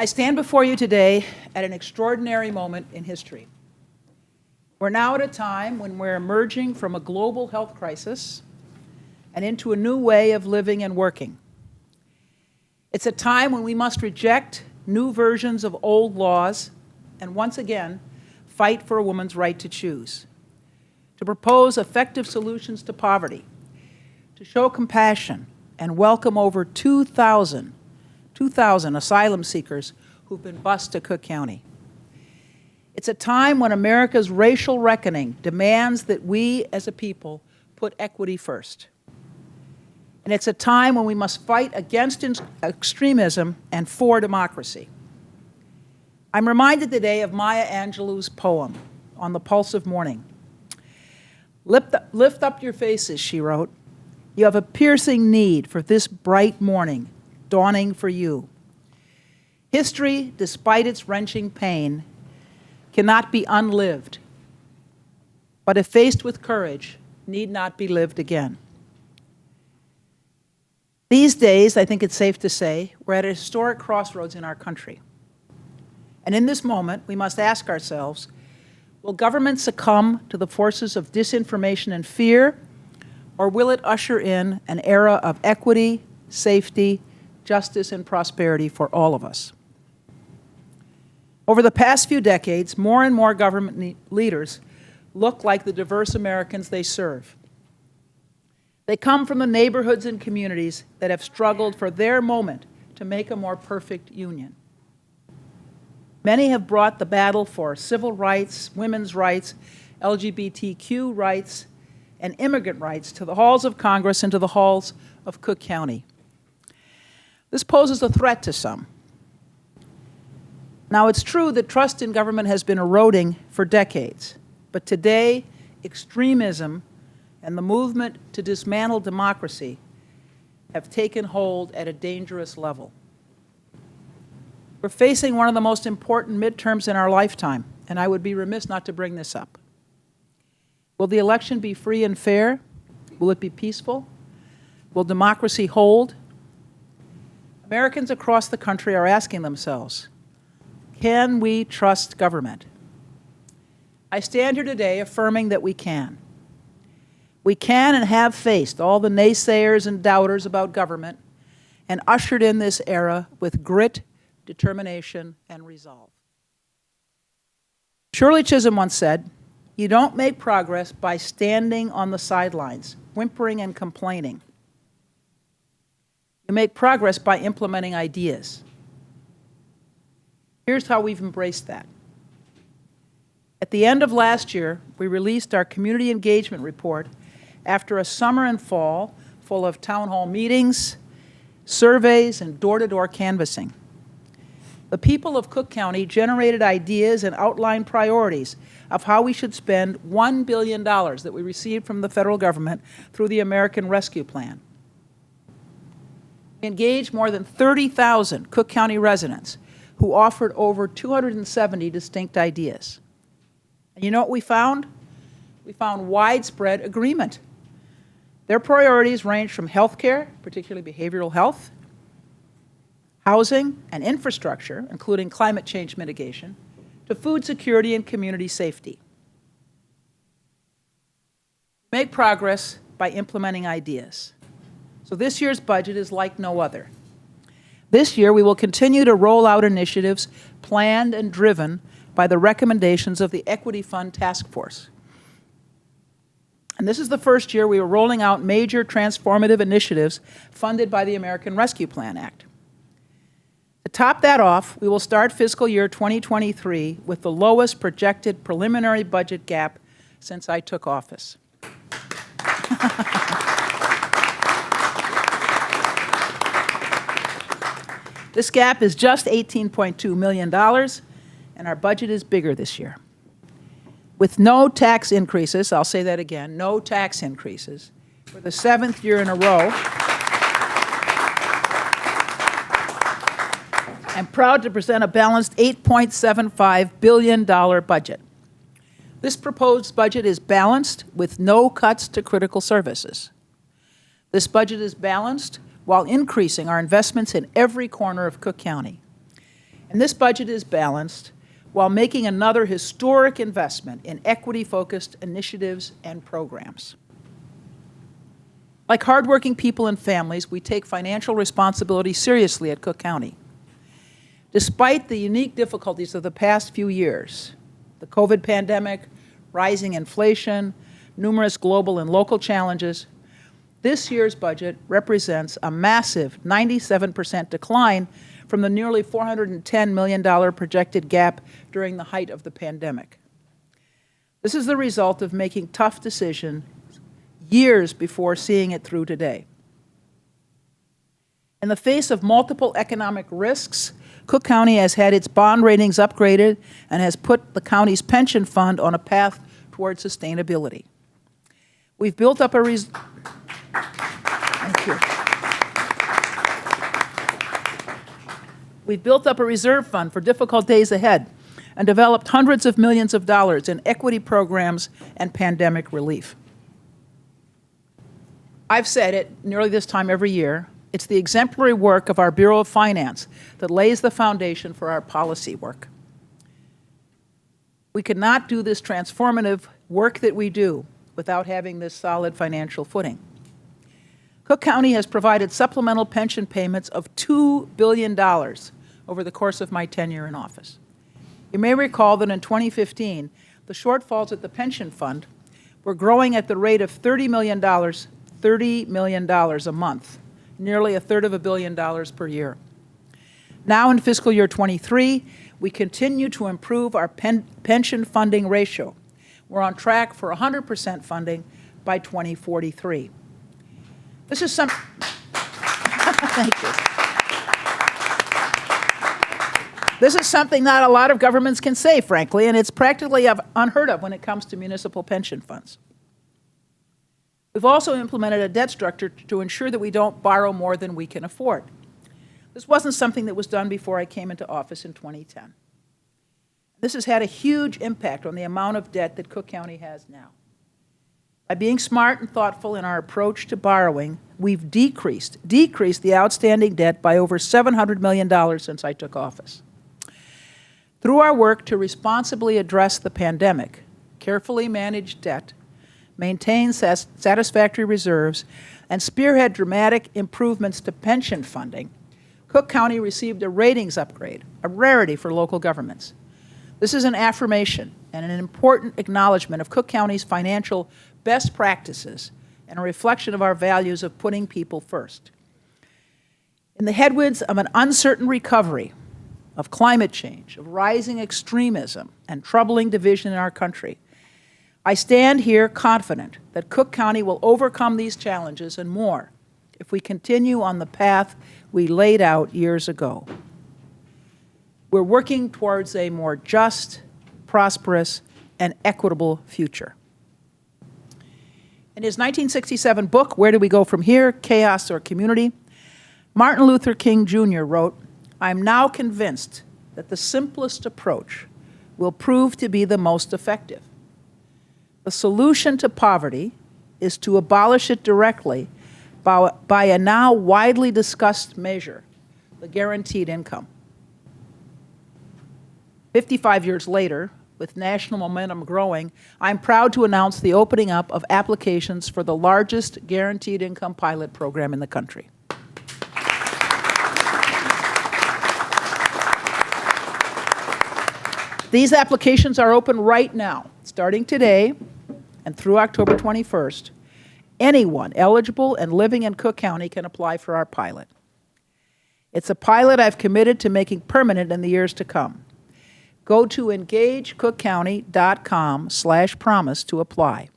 I stand before you today at an extraordinary moment in history. We're now at a time when we're emerging from a global health crisis and into a new way of living and working. It's a time when we must reject new versions of old laws and once again fight for a woman's right to choose, to propose effective solutions to poverty, to show compassion and welcome over 2,000 asylum seekers who've been bused to Cook County. It's a time when America's racial reckoning demands that we as a people put equity first. And it's a time when we must fight against extremism and for democracy. I'm reminded today of Maya Angelou's poem, On the Pulse of Morning. Lift up your faces, she wrote. You have a piercing need for this bright morning, dawning for you. History, despite its wrenching pain, cannot be unlived, but if faced with courage, need not be lived again. These days, I think it's safe to say, we're at a historic crossroads in our country. And in this moment, we must ask ourselves, will government succumb to the forces of disinformation and fear, or will it usher in an era of equity, safety, justice, and prosperity for all of us? Over the past few decades, more and more government leaders look like the diverse Americans they serve. They come from the neighborhoods and communities that have struggled for their moment to make a more perfect union. Many have brought the battle for civil rights, women's rights, LGBTQ rights, and immigrant rights to the halls of Congress and to the halls of Cook County. This poses a threat to some. Now, it's true that trust in government has been eroding for decades, but today, extremism and the movement to dismantle democracy have taken hold at a dangerous level. We're facing one of the most important midterms in our lifetime, and I would be remiss not to bring this up. Will the election be free and fair? Will it be peaceful? Will democracy hold? Americans across the country are asking themselves, can we trust government? I stand here today affirming that we can. We can and have faced all the naysayers and doubters about government and ushered in this era with grit, determination, and resolve. Shirley Chisholm once said, you don't make progress by standing on the sidelines, whimpering and complaining. You make progress by implementing ideas. Here's how we've embraced that. At the end of last year, we released our community engagement report after a summer and fall full of town hall meetings, surveys, and door-to-door canvassing. The people of Cook County generated ideas and outlined priorities of how we should spend $1 billion that we received from the federal government through the American Rescue Plan. We engaged more than 30,000 Cook County residents who offered over 270 distinct ideas. And you know what we found? We found widespread agreement. Their priorities range from healthcare, particularly behavioral health, housing and infrastructure, including climate change mitigation, to food security and community safety. Make progress by implementing ideas. So this year's budget is like no other. This year, we will continue to roll out initiatives planned and driven by the recommendations of the Equity Fund Task Force. And this is the first year we are rolling out major transformative initiatives funded by the American Rescue Plan Act. To top that off, we will start fiscal year 2023 with the lowest projected preliminary budget gap since I took office. This gap is just $18.2 million, and our budget is bigger this year. With no tax increases, I'll say that again, no tax increases, for the 7th year in a row, I'm proud to present a balanced $8.75 billion budget. This proposed budget is balanced with no cuts to critical services. This budget is balanced while increasing our investments in every corner of Cook County. And this budget is balanced while making another historic investment in equity-focused initiatives and programs. Like hardworking people and families, we take financial responsibility seriously at Cook County. Despite the unique difficulties of the past few years, the COVID pandemic, rising inflation, numerous global and local challenges, this year's budget represents a massive 97% decline from the nearly $410 million projected gap during the height of the pandemic. This is the result of making tough decisions years before seeing it through today. In the face of multiple economic risks, Cook County has had its bond ratings upgraded and has put the county's pension fund on a path toward sustainability. We've built up a We've built up a reserve fund for difficult days ahead and developed hundreds of millions of dollars in equity programs and pandemic relief. I've said it nearly this time every year, it's the exemplary work of our Bureau of Finance that lays the foundation for our policy work. We could not do this transformative work that we do without having this solid financial footing. Cook County has provided supplemental pension payments of $2 billion over the course of my tenure in office. You may recall that in 2015, the shortfalls at the pension fund were growing at the rate of $30 million a month, nearly $1/3 billion per year. Now in fiscal year 23, we continue to improve our pension funding ratio. We're on track for 100% funding by 2043. This is Thank you. This is something not a lot of governments can say, frankly, and it's practically unheard of when it comes to municipal pension funds. We've also implemented a debt structure to ensure that we don't borrow more than we can afford. This wasn't something that was done before I came into office in 2010. This has had a huge impact on the amount of debt that Cook County has now. By being smart and thoughtful in our approach to borrowing, we've decreased the outstanding debt by over $700 million since I took office. Through our work to responsibly address the pandemic, carefully manage debt, maintain satisfactory reserves, and spearhead dramatic improvements to pension funding, Cook County received a ratings upgrade, a rarity for local governments. This is an affirmation and an important acknowledgement of Cook County's financial best practices and a reflection of our values of putting people first. In the headwinds of an uncertain recovery, of climate change, of rising extremism, and troubling division in our country, I stand here confident that Cook County will overcome these challenges and more if we continue on the path we laid out years ago. We're working towards a more just, prosperous, and equitable future. In his 1967 book, Where Do We Go From Here? Chaos or Community, Martin Luther King Jr. wrote, "I'm now convinced that the simplest approach will prove to be the most effective. The solution to poverty is to abolish it directly by a now widely discussed measure, the guaranteed income." 55 years later, with national momentum growing, I'm proud to announce the opening up of applications for the largest guaranteed income pilot program in the country. These applications are open right now, starting today and through October 21st. Anyone eligible and living in Cook County can apply for our pilot. It's a pilot I've committed to making permanent in the years to come. Go to engagecookcounty.com/promise to apply.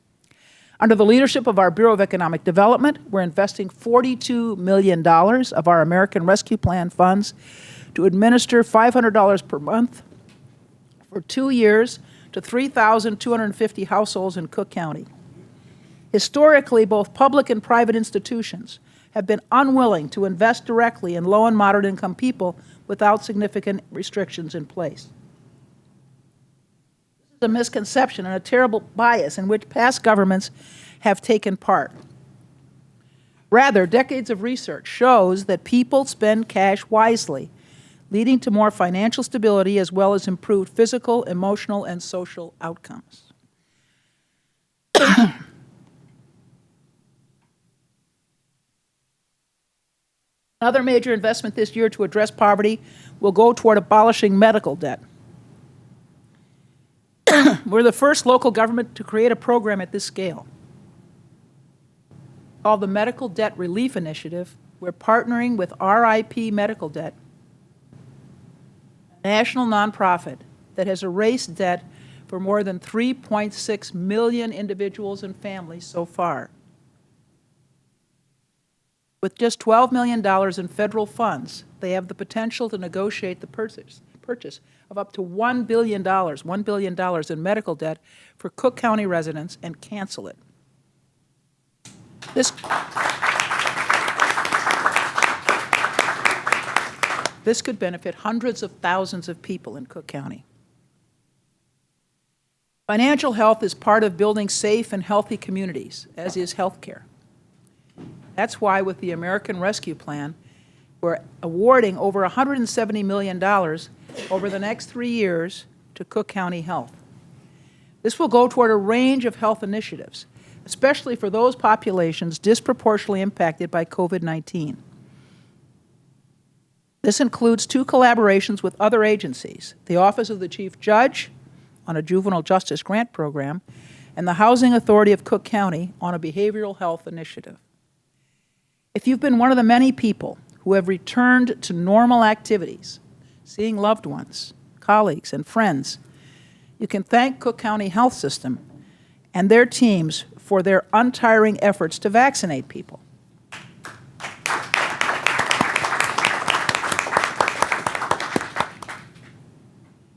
Under the leadership of our Bureau of Economic Development, we're investing $42 million of our American Rescue Plan funds to administer $500 per month for 2 years to 3,250 households in Cook County. Historically, both public and private institutions have been unwilling to invest directly in low and moderate income people without significant restrictions in place. This is a misconception and a terrible bias in which past governments have taken part. Rather, decades of research shows that people spend cash wisely leading to more financial stability as well as improved physical, emotional, and social outcomes. Another major investment this year to address poverty will go toward abolishing medical debt. We're the first local government to create a program at this scale. Called the Medical Debt Relief Initiative, we're partnering with RIP Medical Debt, a national nonprofit that has erased debt for more than 3.6 million individuals and families so far. With just $12 million in federal funds, they have the potential to negotiate the purchase of up to $1 billion in medical debt for Cook County residents and cancel it. This could benefit hundreds of thousands of people in Cook County. Financial health is part of building safe and healthy communities, as is health care. That's why with the American Rescue Plan, we're awarding over $170 million over the next 3 years to Cook County Health. This will go toward a range of health initiatives, especially for those populations disproportionately impacted by COVID-19. This includes 2 collaborations with other agencies, the Office of the Chief Judge on a juvenile justice grant program, and the Housing Authority of Cook County on a behavioral health initiative. If you've been one of the many people who have returned to normal activities, seeing loved ones, colleagues, and friends, you can thank Cook County Health System and their teams for their untiring efforts to vaccinate people.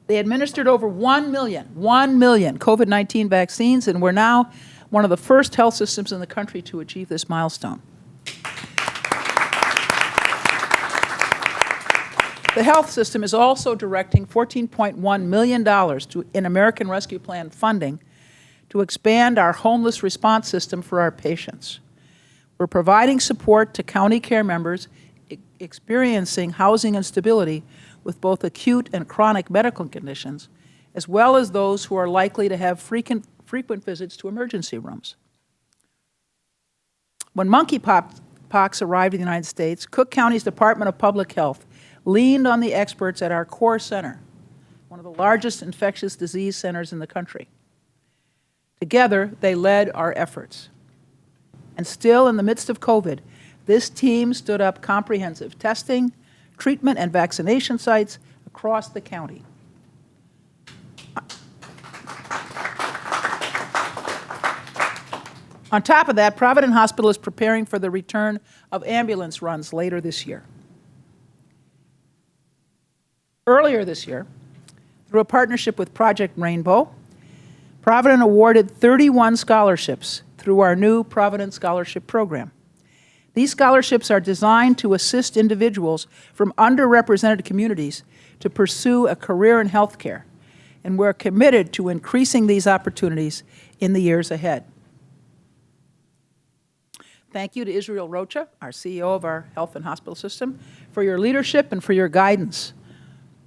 They administered over 1 million COVID-19 vaccines, and we're now one of the first health systems in the country to achieve this milestone. The health system is also directing $14.1 million in American Rescue Plan funding to expand our homeless response system for our patients. We're providing support to county care members experiencing housing instability with both acute and chronic medical conditions, as well as those who are likely to have frequent visits to emergency rooms. When monkeypox arrived in the United States, Cook County's Department of Public Health leaned on the experts at our core center, one of the largest infectious disease centers in the country. Together, they led our efforts. And still in the midst of COVID, this team stood up comprehensive testing, treatment, and vaccination sites across the county. On top of that, Providence Hospital is preparing for the return of ambulance runs later this year. Earlier this year, through a partnership with Project Rainbow, Providence awarded 31 scholarships through our new Providence Scholarship Program. These scholarships are designed to assist individuals from underrepresented communities to pursue a career in healthcare, and we're committed to increasing these opportunities in the years ahead. Thank you to Israel Rocha, our CEO of our health and hospital system, for your leadership and for your guidance,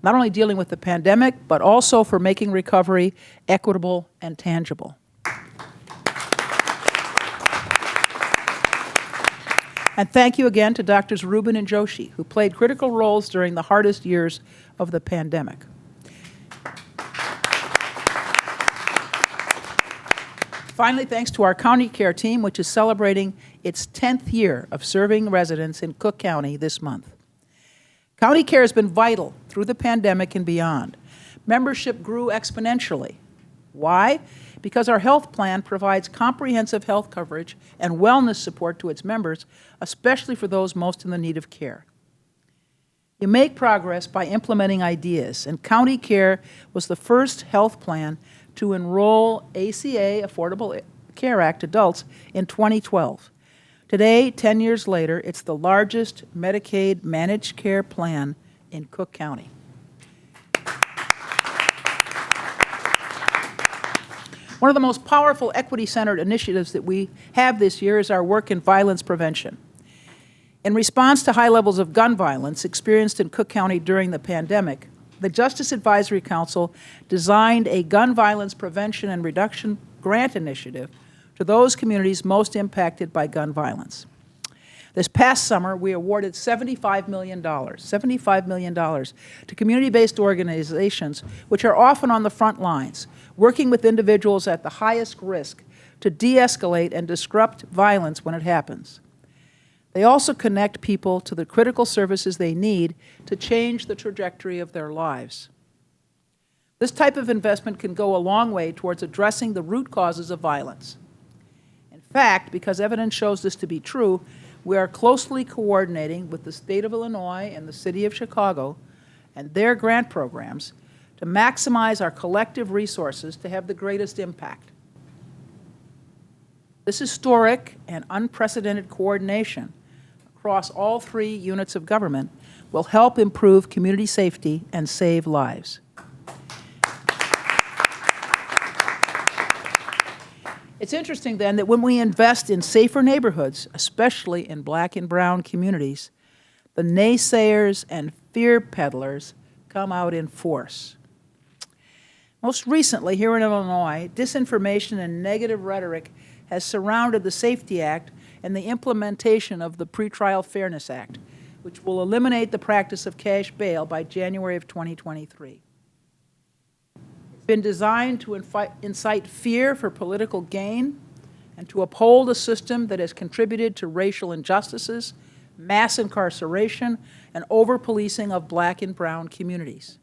not only dealing with the pandemic, but also for making recovery equitable and tangible. And thank you again to Drs. Rubin and Joshi, who played critical roles during the hardest years of the pandemic. Finally, thanks to our county care team, which is celebrating its 10th year of serving residents in Cook County this month. County care has been vital through the pandemic and beyond. Membership grew exponentially. Why? Because our health plan provides comprehensive health coverage and wellness support to its members, especially for those most in the need of care. You make progress by implementing ideas, and County Care was the first health plan to enroll ACA, Affordable Care Act adults, in 2012. Today, 10 years later, it's the largest Medicaid managed care plan in Cook County. One of the most powerful equity-centered initiatives that we have this year is our work in violence prevention. In response to high levels of gun violence experienced in Cook County during the pandemic, the Justice Advisory Council designed a gun violence prevention and reduction grant initiative to those communities most impacted by gun violence. This past summer, we awarded $75 million to community-based organizations which are often on the front lines, working with individuals at the highest risk to de-escalate and disrupt violence when it happens. They also connect people to the critical services they need to change the trajectory of their lives. This type of investment can go a long way towards addressing the root causes of violence. In fact, because evidence shows this to be true, we are closely coordinating with the state of Illinois and the city of Chicago and their grant programs to maximize our collective resources to have the greatest impact. This historic and unprecedented coordination across all three units of government will help improve community safety and save lives. It's interesting, then, that when we invest in safer neighborhoods, especially in Black and brown communities, the naysayers and fear peddlers come out in force. Most recently, here in Illinois, disinformation and negative rhetoric has surrounded the Safety Act and the implementation of the Pretrial Fairness Act, which will eliminate the practice of cash bail by January of 2023. It's been designed to incite fear for political gain and to uphold a system that has contributed to racial injustices, mass incarceration, and over-policing of Black and brown communities.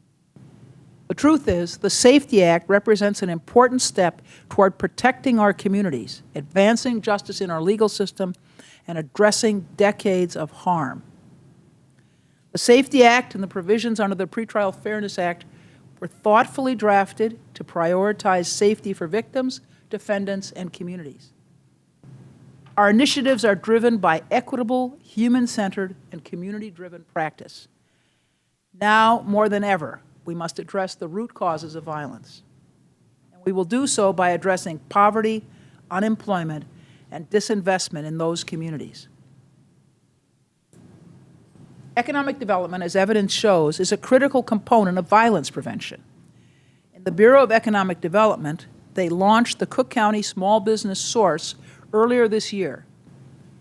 The truth is, the Safety Act represents an important step toward protecting our communities, advancing justice in our legal system, and addressing decades of harm. The Safety Act and the provisions under the Pretrial Fairness Act were thoughtfully drafted to prioritize safety for victims, defendants, and communities. Our initiatives are driven by equitable, human-centered, and community-driven practice. Now, more than ever, we must address the root causes of violence. And we will do so by addressing poverty, unemployment, and disinvestment in those communities. Economic development, as evidence shows, is a critical component of violence prevention. In the Bureau of Economic Development, they launched the Cook County Small Business Source earlier this year,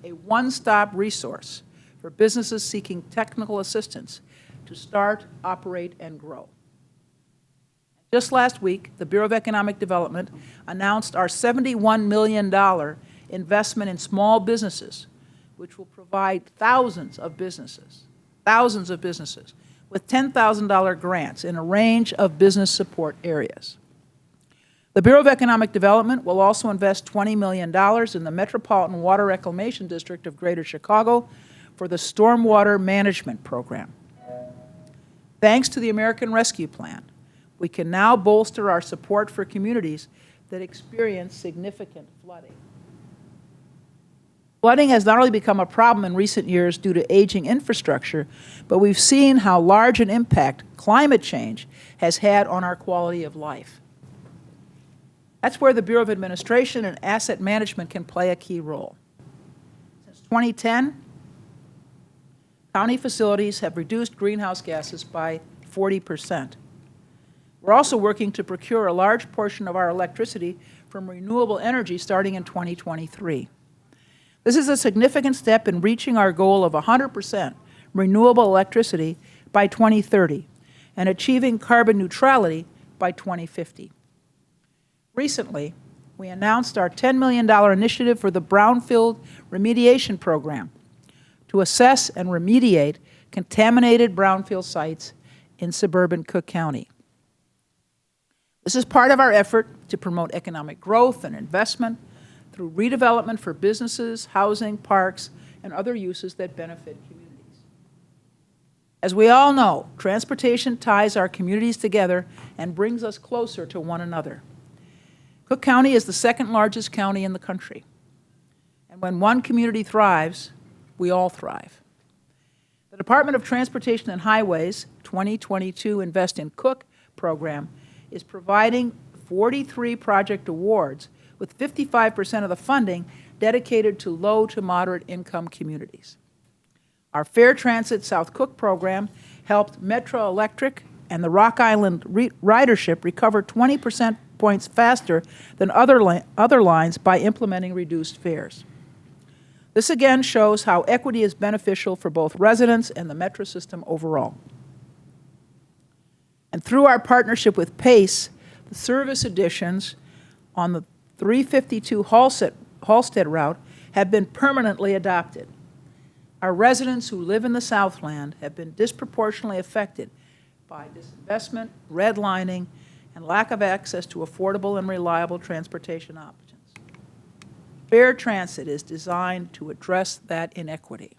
a one-stop resource for businesses seeking technical assistance to start, operate, and grow. Just last week, the Bureau of Economic Development announced our $71 million investment in small businesses, which will provide thousands of businesses with $10,000 grants in a range of business support areas. The Bureau of Economic Development will also invest $20 million in the Metropolitan Water Reclamation District of Greater Chicago for the Stormwater Management Program. Thanks to the American Rescue Plan, we can now bolster our support for communities that experience significant flooding. Flooding has not only become a problem in recent years due to aging infrastructure, but we've seen how large an impact climate change has had on our quality of life. That's where the Bureau of Administration and Asset Management can play a key role. Since 2010, county facilities have reduced greenhouse gases by 40%. We're also working to procure a large portion of our electricity from renewable energy starting in 2023. This is a significant step in reaching our goal of 100% renewable electricity by 2030 and achieving carbon neutrality by 2050. Recently, we announced our $10 million initiative for the Brownfield Remediation Program to assess and remediate contaminated brownfield sites in suburban Cook County. This is part of our effort to promote economic growth and investment through redevelopment for businesses, housing, parks, and other uses that benefit communities. As we all know, transportation ties our communities together and brings us closer to one another. Cook County is the second largest county in the country. And when one community thrives, we all thrive. The Department of Transportation and Highways 2022 Invest in Cook program is providing 43 project awards with 55% of the funding dedicated to low to moderate income communities. Our Fair Transit South Cook program helped Metro Electric and the Rock Island ridership recover 20% points faster than other lines by implementing reduced fares. This again shows how equity is beneficial for both residents and the Metro system overall. And through our partnership with PACE, the service additions on the 352 Halstead route have been permanently adopted. Our residents who live in the Southland have been disproportionately affected by disinvestment, redlining, and lack of access to affordable and reliable transportation options. Fair transit is designed to address that inequity.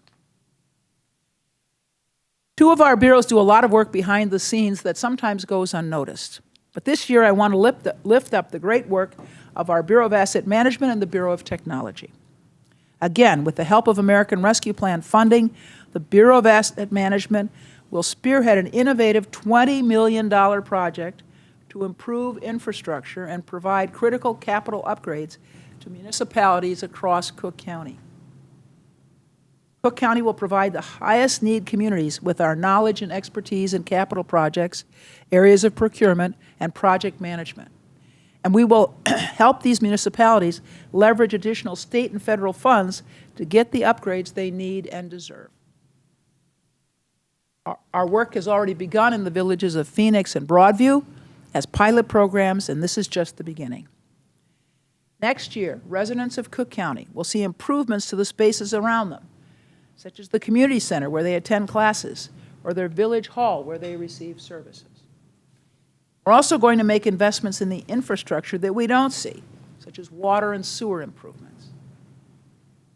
Two of our bureaus do a lot of work behind the scenes that sometimes goes unnoticed. But this year I want to lift up the great work of our Bureau of Asset Management and the Bureau of Technology. Again, with the help of American Rescue Plan funding, the Bureau of Asset Management will spearhead an innovative $20 million project to improve infrastructure and provide critical capital upgrades to municipalities across Cook County. Cook County will provide the highest need communities with our knowledge and expertise in capital projects, areas of procurement, and project management. And we will help these municipalities leverage additional state and federal funds to get the upgrades they need and deserve. Our work has already begun in the villages of Phoenix and Broadview as pilot programs, and this is just the beginning. Next year, residents of Cook County will see improvements to the spaces around them, such as the community center where they attend classes, or their village hall where they receive services. We're also going to make investments in the infrastructure that we don't see, such as water and sewer improvements.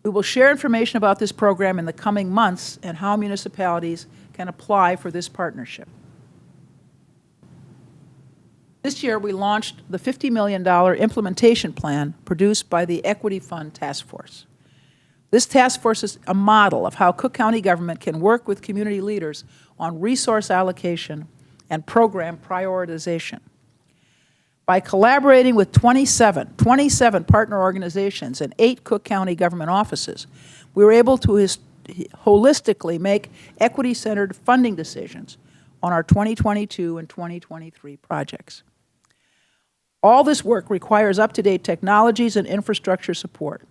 We will share information about this program in the coming months and how municipalities can apply for this partnership. This year, we launched the $50 million implementation plan produced by the Equity Fund Task Force. This task force is a model of how Cook County government can work with community leaders on resource allocation and program prioritization. By collaborating with 27 partner organizations and 8 Cook County government offices, we were able to holistically make equity-centered funding decisions on our 2022 and 2023 projects. All this work requires up-to-date technologies and infrastructure support.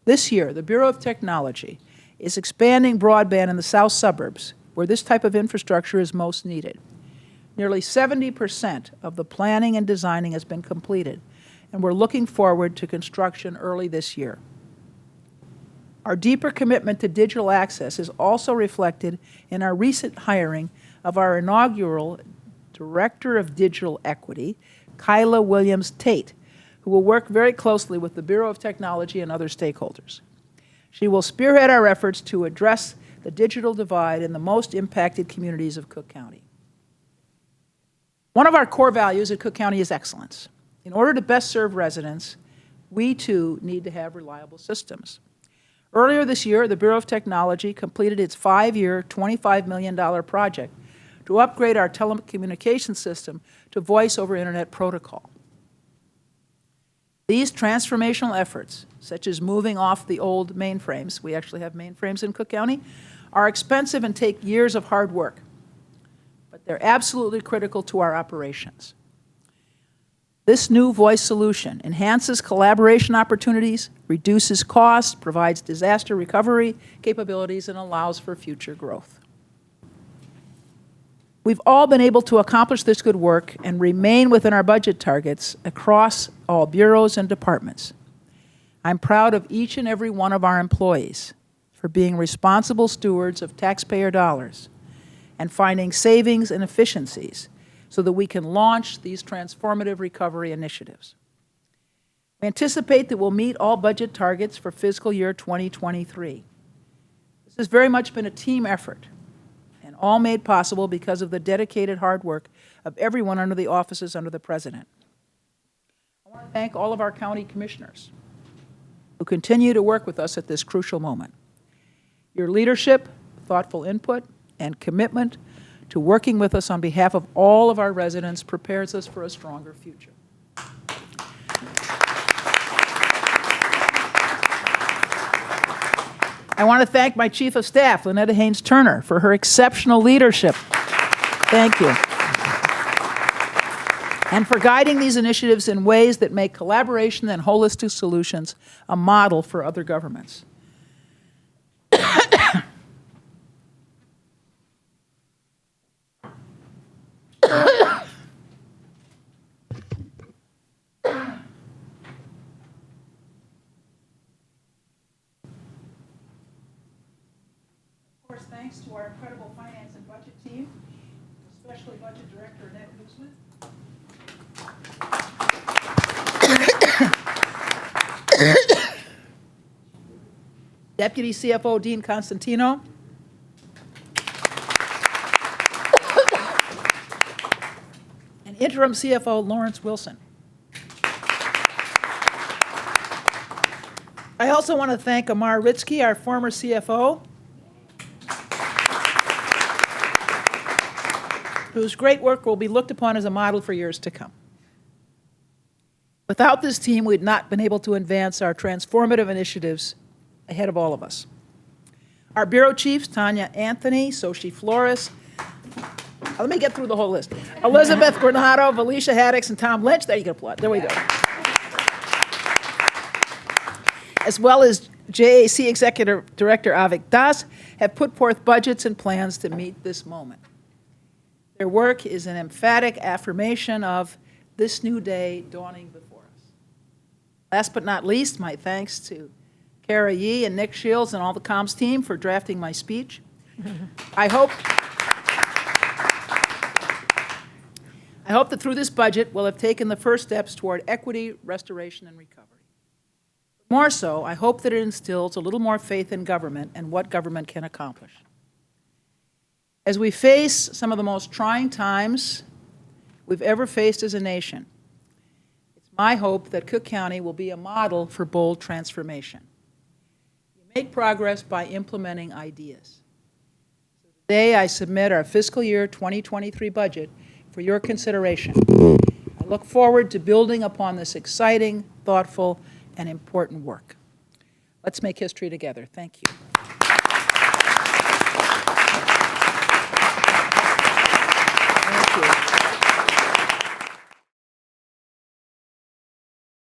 This year, the Bureau of Technology is expanding broadband in the south suburbs, where this type of infrastructure is most needed. Nearly 70% of the planning and designing has been completed, and we're looking forward to construction early this year. Our deeper commitment to digital access is also reflected in our recent hiring of our inaugural Director of Digital Equity, Kyla Williams-Tate, who will work very closely with the Bureau of Technology and other stakeholders. She will spearhead our efforts to address the digital divide in the most impacted communities of Cook County. One of our core values at Cook County is excellence. In order to best serve residents, we too need to have reliable systems. Earlier this year, the Bureau of Technology completed its 5-year, $25 million project to upgrade our telecommunications system to voice over internet protocol. These transformational efforts, such as moving off the old mainframes — we actually have mainframes in Cook County — are expensive and take years of hard work, but they're absolutely critical to our operations. This new voice solution enhances collaboration opportunities, reduces costs, provides disaster recovery capabilities, and allows for future growth. We've all been able to accomplish this good work and remain within our budget targets across all bureaus and departments. I'm proud of each and every one of our employees for being responsible stewards of taxpayer dollars and finding savings and efficiencies so that we can launch these transformative recovery initiatives. We anticipate that we'll meet all budget targets for fiscal year 2023. This has very much been a team effort, and all made possible because of the dedicated hard work of everyone under the offices under the President. I want to thank all of our county commissioners who continue to work with us at this crucial moment. Your leadership, thoughtful input, and commitment to working with us on behalf of all of our residents prepares us for a stronger future. I want to thank my Chief of Staff, Lynetta Haynes-Turner, for her exceptional leadership. Thank you. And for guiding these initiatives in ways that make collaboration and holistic solutions a model for other governments. Thanks to our incredible finance and budget team, especially Budget Director Annette Guzman. Deputy CFO Dean Constantino. And Interim CFO Lawrence Wilson. I also want to thank Amar Ritsky, our former CFO, whose great work will be looked upon as a model for years to come. Without this team, we'd not been able to advance our transformative initiatives ahead of all of us. Our bureau chiefs, Tanya Anthony, Soshi Flores, let me get through the whole list. Elizabeth Granado, Valicia Haddix, and Tom Lynch. There you can applaud. There we go. As well as JAC Executive Director Avik Das, have put forth budgets and plans to meet this moment. Their work is an emphatic affirmation of this new day dawning before us. Last but not least, my thanks to Kara Yee and Nick Shields and all the comms team for drafting my speech. I hope that through this budget we'll have taken the first steps toward equity, restoration, and recovery. More so, I hope that it instills a little more faith in government and what government can accomplish. As we face some of the most trying times we've ever faced as a nation, it's my hope that Cook County will be a model for bold transformation. You make progress by implementing ideas. So today I submit our fiscal year 2023 budget for your consideration. I look forward to building upon this exciting, thoughtful, and important work. Let's make history together. Thank you.